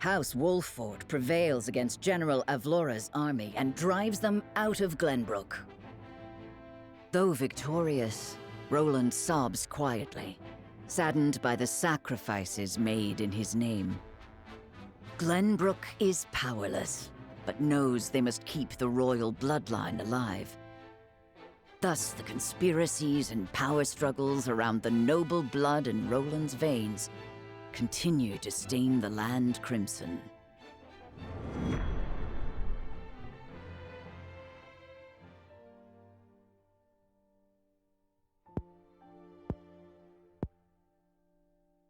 House Wolfford prevails against General Avlora's army and drives them out of Glenbrook. Though victorious, Roland sobs quietly, saddened by the sacrifices made in his name. Glenbrook is powerless, but knows they must keep the royal bloodline alive. Thus, the conspiracies and power struggles around the noble blood in Roland's veins continue to stain the land crimson.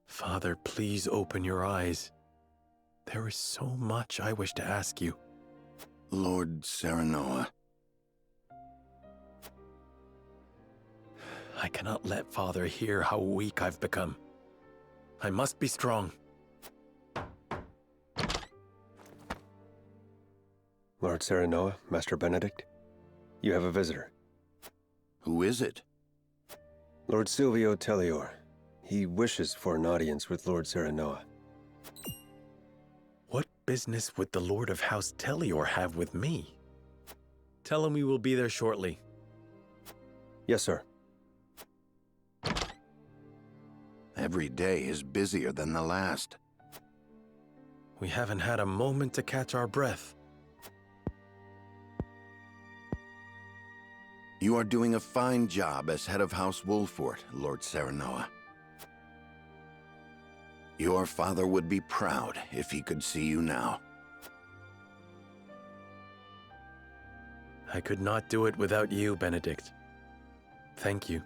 Father, please open your eyes. There is so much I wish to ask you. Lord Serenoa. I cannot let Father hear how weak I've become. I must be strong. Lord Serenoa, Master Benedict, you have a visitor. Who is it? Lord Silvio Tellior. He wishes for an audience with Lord Serenoa. What business would the Lord of House Tellior have with me? Tell him we will be there shortly. Yes, sir. Every day is busier than the last. We haven't had a moment to catch our breath. You are doing a fine job as head of House Wolfford, Lord Serenoa. Your father would be proud if he could see you now. I could not do it without you, Benedict. Thank you.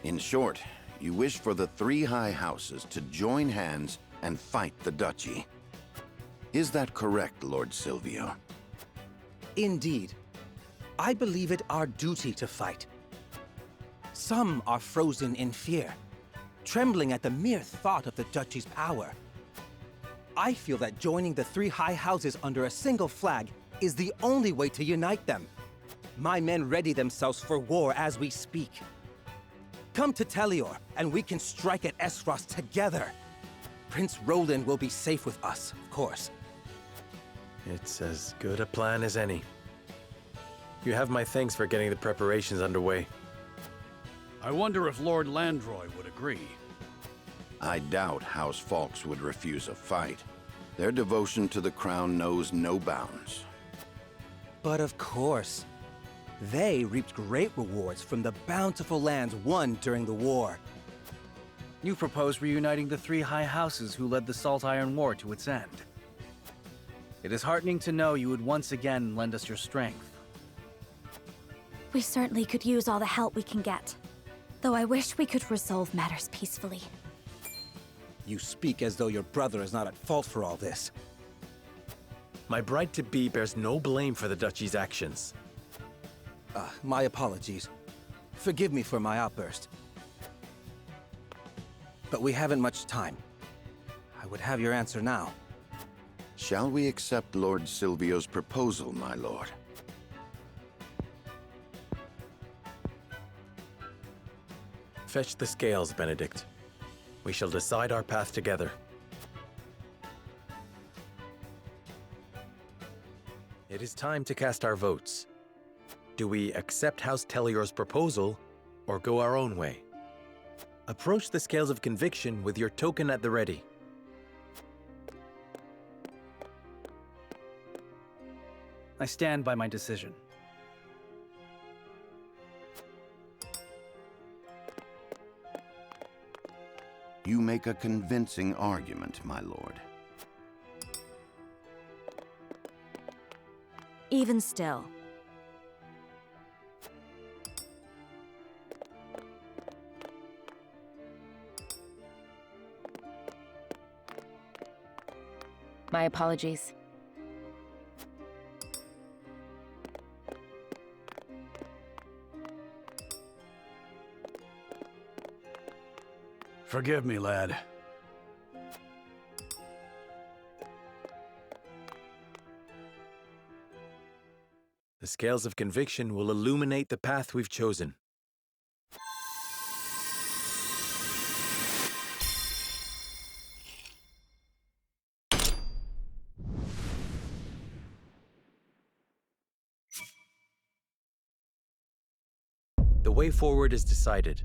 In short, you wish for the three high houses to join hands and fight the duchy. Is that correct, Lord Silvio? Indeed. I believe it our duty to fight. Some are frozen in fear, trembling at the mere thought of the duchy's power. I feel that joining the three high houses under a single flag is the only way to unite them. My men ready themselves for war as we speak. Come to Tellior, and we can strike at Esros together. Prince Roland will be safe with us, of course. It's as good a plan as any. You have my thanks for getting the preparations underway. I wonder if Lord Landroy would agree. I doubt House Fawkes would refuse a fight. Their devotion to the crown knows no bounds. But of course. They reaped great rewards from the bountiful lands won during the war. You propose reuniting the three high houses who led the Salt Iron War to its end. It is heartening to know you would once again lend us your strength. We certainly could use all the help we can get. Though I wish we could resolve matters peacefully. You speak as though your brother is not at fault for all this. My bride-to-be bears no blame for the duchy's actions. My apologies. Forgive me for my outburst. But we haven't much time. I would have your answer now. Shall we accept Lord Silvio's proposal, my lord? Fetch the scales, Benedict. We shall decide our path together. It is time to cast our votes. Do we accept House Tellior's proposal, or go our own way? Approach the scales of conviction with your token at the ready. I stand by my decision. You make a convincing argument, my lord. Even still. My apologies. Forgive me, lad. The scales of conviction will illuminate the path we've chosen. The way forward is decided.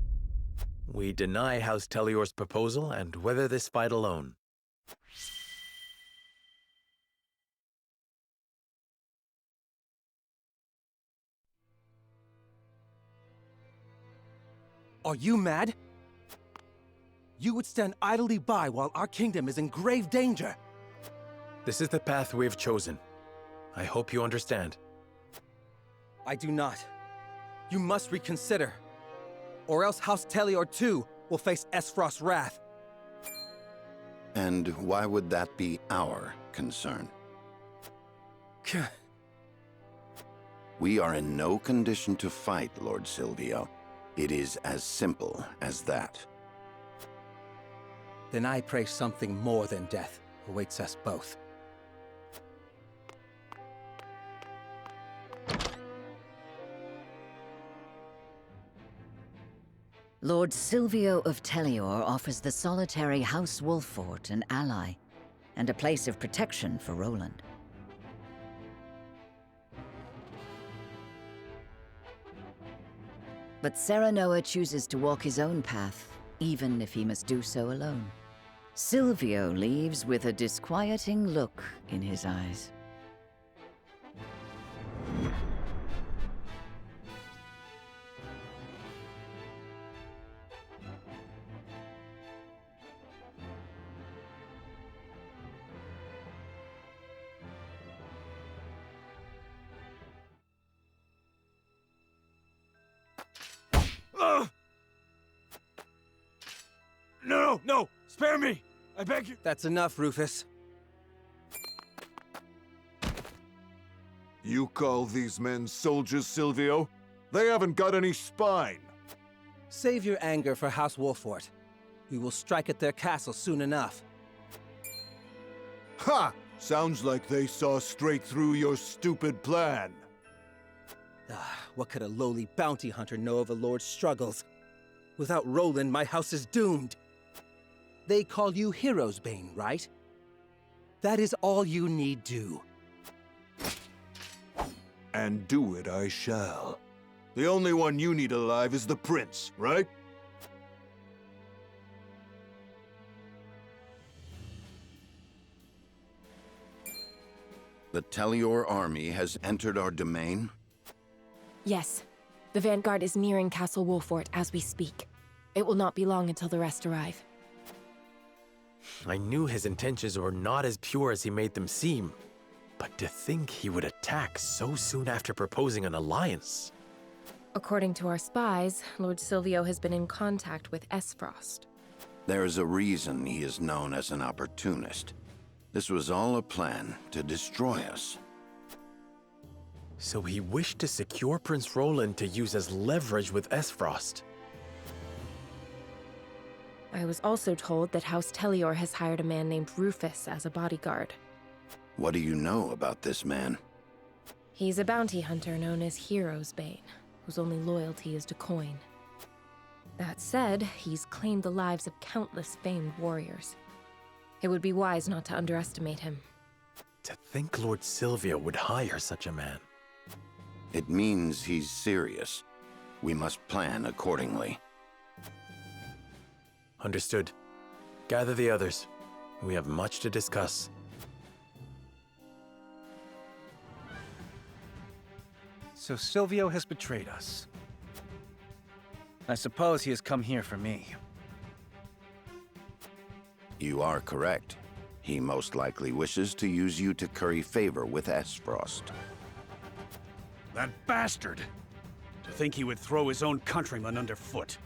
We deny House Telior's proposal and weather this fight alone. Are you mad? You would stand idly by while our kingdom is in grave danger. This is the path we have chosen. I hope you understand. I do not. You must reconsider. Or else House Telior too will face Esfrost's wrath. And why would that be our concern? We are in no condition to fight, Lord Silvio. It is as simple as that. Then I pray something more than death awaits us both. Lord Silvio of Telior offers the solitary House Wolffort an ally, and a place of protection for Roland. But Serenoa chooses to walk his own path, even if he must do so alone. Silvio leaves with a disquieting look in his eyes. No! Spare me! I beg you! That's enough, Rufus. You call these men soldiers, Silvio? They haven't got any spine. Save your anger for House Wolffort. We will strike at their castle soon enough. Ha! Sounds like they saw straight through your stupid plan. What could a lowly bounty hunter know of a lord's struggles? Without Roland, my house is doomed. They call you Hero's Bane, right? That is all you need do. And do it I shall. The only one you need alive is the prince, right? The Telior army has entered our domain? Yes. The vanguard is nearing Castle Wolffort as we speak. It will not be long until the rest arrive. I knew his intentions were not as pure as he made them seem. But to think he would attack so soon after proposing an alliance. According to our spies, Lord Silvio has been in contact with Esfrost. There's a reason he is known as an opportunist. This was all a plan to destroy us. So he wished to secure Prince Roland to use as leverage with Esfrost. I was also told that House Telior has hired a man named Rufus as a bodyguard. What do you know about this man? He's a bounty hunter known as Hero's Bane, whose only loyalty is to coin. That said, he's claimed the lives of countless famed warriors. It would be wise not to underestimate him. To think Lord Silvio would hire such a man. It means he's serious. We must plan accordingly. Understood. Gather the others. We have much to discuss. So Silvio has betrayed us. I suppose he has come here for me. You are correct. He most likely wishes to use you to curry favor with Esfrost. That bastard! To think he would throw his own countrymen underfoot.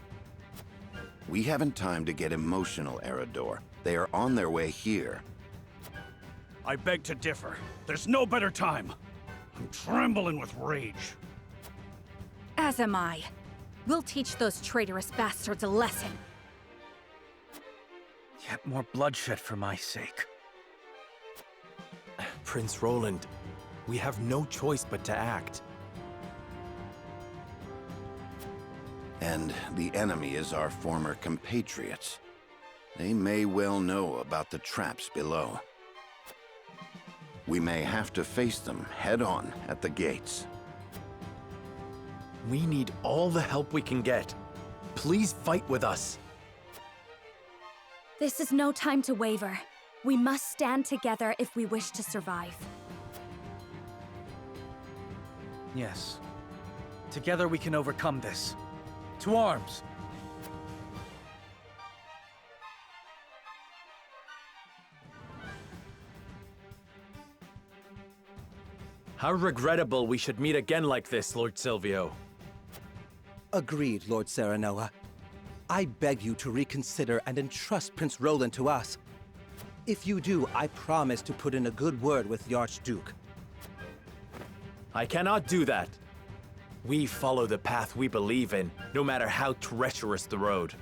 We haven't time to get emotional, Eridor. They are on their way here. I beg to differ. There's no better time. I'm trembling with rage. As am I. We'll teach those traitorous bastards a lesson. Yet more bloodshed for my sake. Prince Roland, we have no choice but to act. And the enemy is our former compatriots. They may well know about the traps below. We may have to face them head-on at the gates. We need all the help we can get. Please fight with us. This is no time to waver. We must stand together if we wish to survive. Yes. Together we can overcome this. To arms! How regrettable we should meet again like this, Lord Silvio. Agreed, Lord Serenoa. I beg you to reconsider and entrust Prince Roland to us. If you do, I promise to put in a good word with the Archduke. I cannot do that. We follow the path we believe in, no matter how treacherous the road.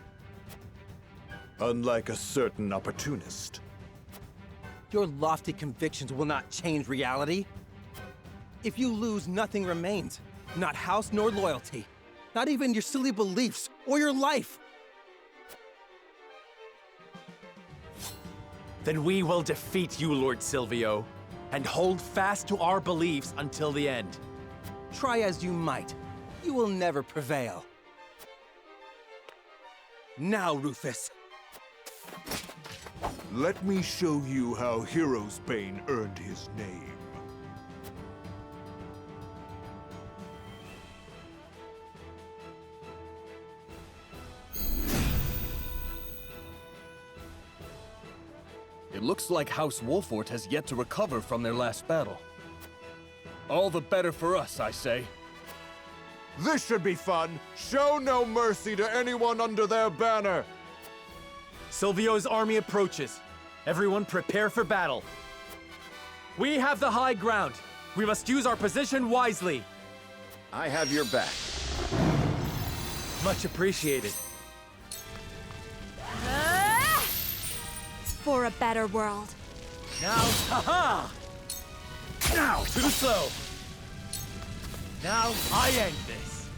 Unlike a certain opportunist. Your lofty convictions will not change reality. If you lose, nothing remains. Not house nor loyalty. Not even your silly beliefs or your life. Then we will defeat you, Lord Silvio, and hold fast to our beliefs until the end. Try as you might, you will never prevail. Now, Rufus. Let me show you how Hero's Bane earned his name. It looks like House Wolford has yet to recover from their last battle. All the better for us, I say. This should be fun! Show no mercy to anyone under their banner! Silvio's army approaches. Everyone prepare for battle. We have the high ground. We must use our position wisely. I have your back. Much appreciated. For a better world. Now, haha! Now, too slow. Now, I end this.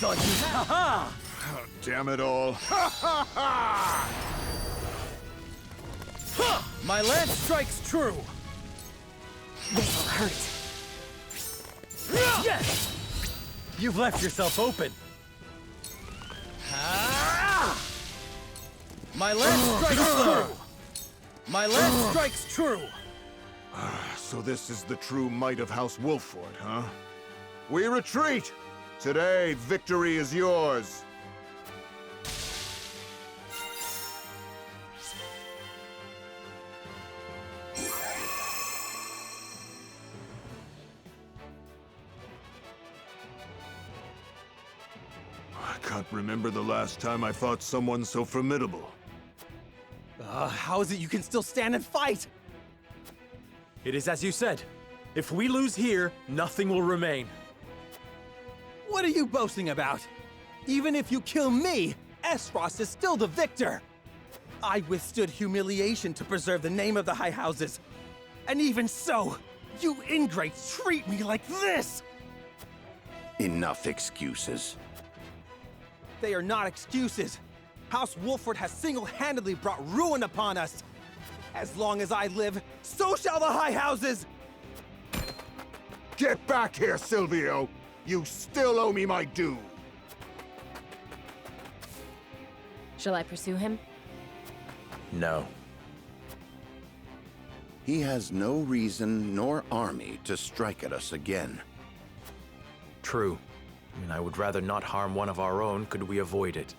Dodgy, haha! Oh, damn it all. My lance strikes true! This'll hurt. Yes! You've left yourself open. My lance strikes true! My lance strikes true! So this is the true might of House Wolford, huh? We retreat! Today, victory is yours! I can't remember the last time I fought someone so formidable. How is it you can still stand and fight? It is as you said. If we lose here, nothing will remain. What are you boasting about? Even if you kill me, Esros is still the victor. I withstood humiliation to preserve the name of the High Houses. And even so, you ingrates treat me like this! Enough excuses. They are not excuses. House Wolford has single-handedly brought ruin upon us. As long as I live, so shall the High Houses! Get back here, Silvio! You still owe me my due! Shall I pursue him? No. He has no reason nor army to strike at us again. True. And I would rather not harm one of our own could we avoid it.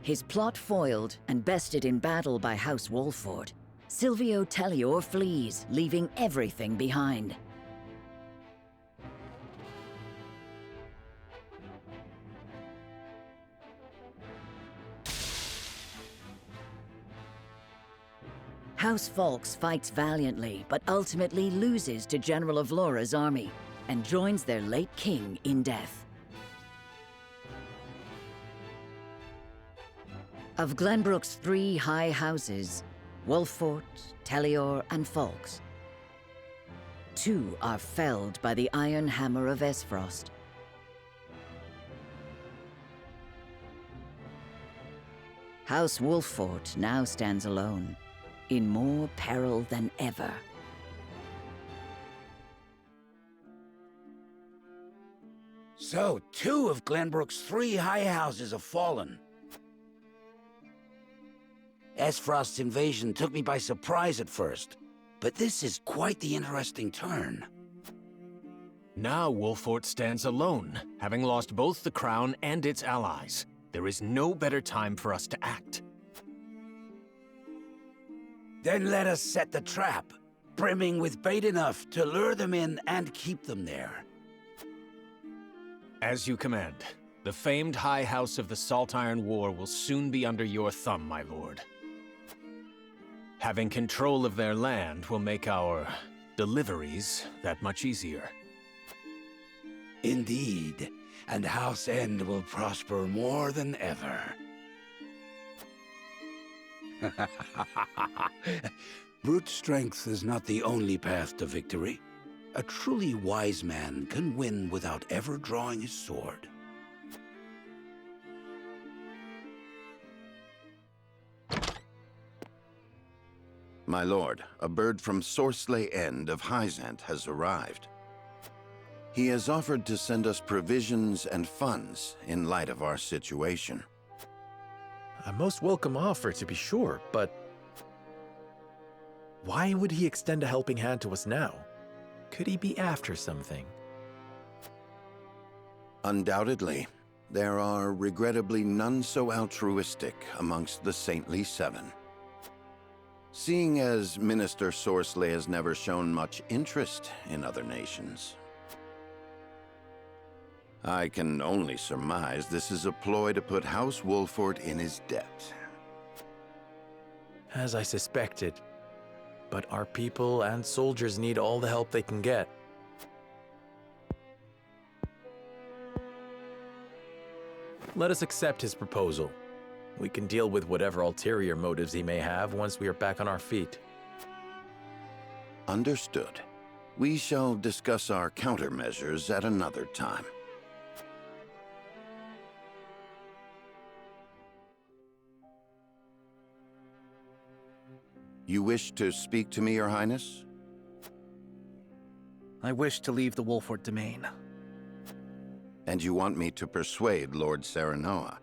His plot foiled and bested in battle by House Wolford, Silvio Tellior flees, leaving everything behind. House Fawkes fights valiantly, but ultimately loses to General Avlora's army, and joins their late king in death. Of Glenbrook's 3 high houses, Wolfort, Tellior, and Fawkes, too are felled by the iron hammer of Esfrost. House Wolffort now stands alone, in more peril than ever. So, 2 of Glenbrook's 3 high houses have fallen. Esfrost's invasion took me by surprise at first, but this is quite the interesting turn. Now Wolffort stands alone, having lost both the crown and its allies. There is no better time for us to act. Then let us set the trap, brimming with bait enough to lure them in and keep them there. As you command. The famed High House of the Salt Iron War will soon be under your thumb, my lord. Having control of their land will make our deliveries that much easier. Indeed, and House End will prosper more than ever. Brute strength is not the only path to victory. A truly wise man can win without ever drawing his sword. My lord, a bird from Sorsley End of Hyzant has arrived. He has offered to send us provisions and funds in light of our situation. A most welcome offer, to be sure, but why would he extend a helping hand to us now? Could he be after something? Undoubtedly, there are regrettably none so altruistic amongst the Saintly Seven. Seeing as Minister Sorsley has never shown much interest in other nations, I can only surmise this is a ploy to put House Wolffort in his debt. As I suspected. But our people and soldiers need all the help they can get. Let us accept his proposal. We can deal with whatever ulterior motives he may have once we are back on our feet. Understood. We shall discuss our countermeasures at another time. You wish to speak to me, Your Highness? I wish to leave the Wolffort domain. And you want me to persuade Lord Serenoa?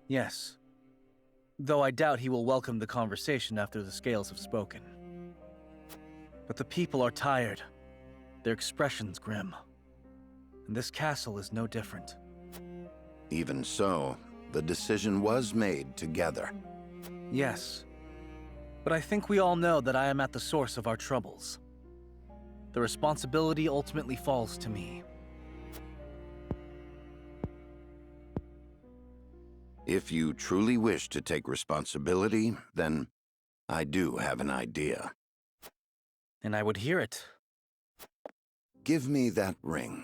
Yes. Though I doubt he will welcome the conversation after the scales have spoken. But the people are tired. Their expressions grim. And this castle is no different. Even so, the decision was made together. Yes. But I think we all know that I am at the source of our troubles. The responsibility ultimately falls to me. If you truly wish to take responsibility, then I do have an idea. And I would hear it. Give me that ring.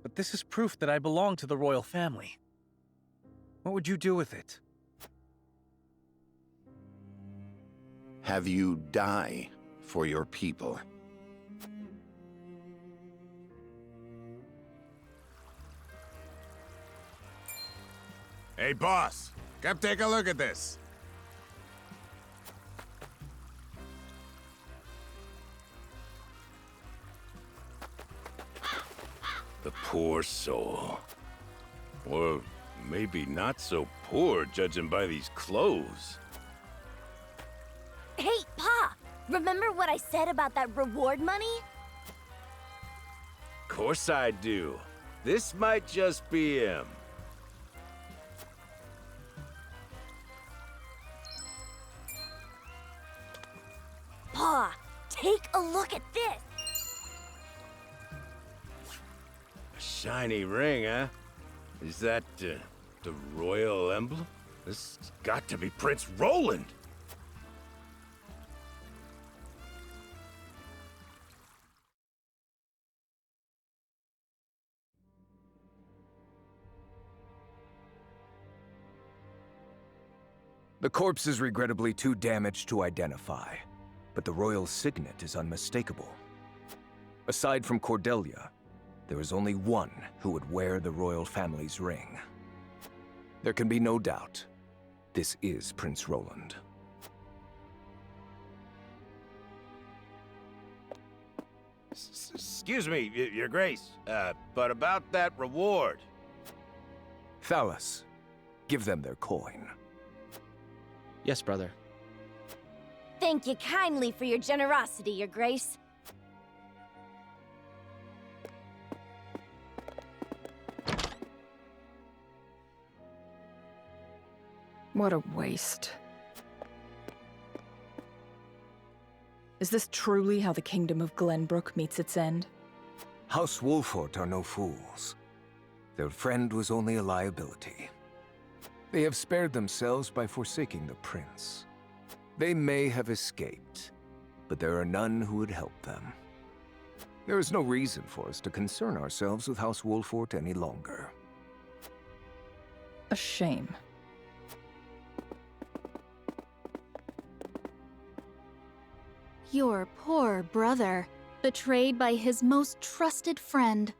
But this is proof that I belong to the royal family. What would you do with it? Have you die for your people. Hey, boss! Come take a look at this! The poor soul. Or maybe not so poor, judging by these clothes. Hey, Pa! Remember what I said about that reward money? Course I do. This might just be him. Pa, take a look at this! A shiny ring, huh? Is that, the royal emblem? This has got to be Prince Roland! The corpse is regrettably too damaged to identify, but the royal signet is unmistakable. Aside from Cordelia, there is only one who would wear the royal family's ring. There can be no doubt, this is Prince Roland. Excuse me, Your Grace, but about that reward. Thalas, give them their coin. Yes, brother. Thank you kindly for your generosity, Your Grace. What a waste. Is this truly how the kingdom of Glenbrook meets its end? House Wolfort are no fools. Their friend was only a liability. They have spared themselves by forsaking the prince. They may have escaped, but there are none who would help them. There is no reason for us to concern ourselves with House Wolfort any longer. A shame. Your poor brother, betrayed by his most trusted friend.